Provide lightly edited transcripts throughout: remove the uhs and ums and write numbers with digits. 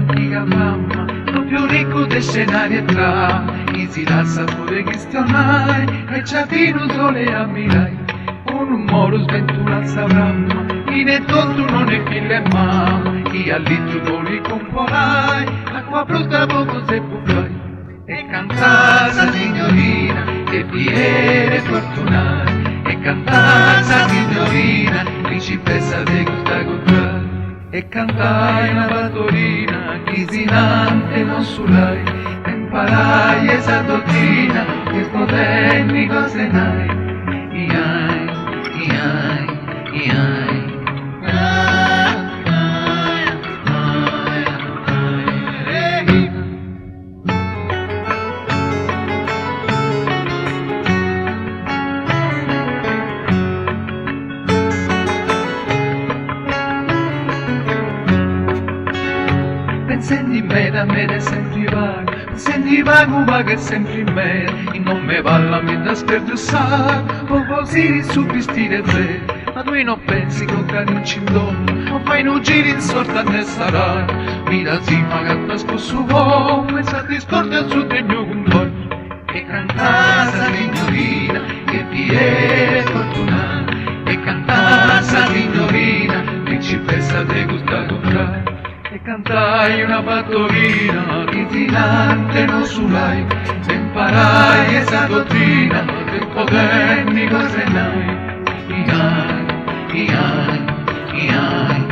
antica fama, proprio ricco di scenari e trama, chi si lascia pure questionare, e ciatino sole ammirai, un moro sventurato savramma, chi ne tonto non è figlio e mamma, chi all'intro voli comporai, acqua brutta poco se buffai, e cantata signorina, che fiere fortunata, e cantata signorina, principessa de gusta contrario, e cantai una battorina, chisinante non sulai, e imparai esa dottrina, che spotenni cose nai, iai, iai, iai. Senti me da me è sempre vago, senti vago vago è sempre in me, e non me va la mente a sperdussare, o così su vestire te, ma tu non pensi che cani in donna, non fai un giro in sorta ne sarà, mi da zima che ti sposso uomo, e sa ti scorda il suo degno compagno, e cantasa signorina, che fiere fortunata, e cantasa signorina, principessa te gusta comprare. E cantai una battorina, titilante non sulai, e imparai esa dottrina, che potermi cose nai, iai, iai, iai.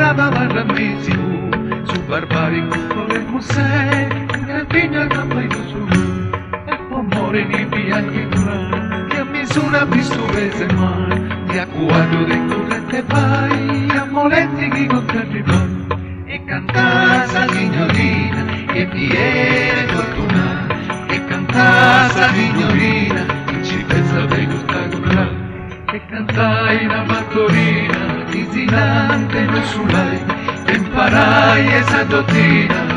Barra mesi su barbarico con il museo, che figlia campaio su, e può morire bianchi curare, che a misura visto vese mai, che a quadro del corrente vai, a moletti chi contratti poi, e cantasa signorina, che fiere fortunata, e cantasa signorina, che ci pensa per gusta comprare, e cantai una battorina, tisinante non sulai, e imparai esa dottrina,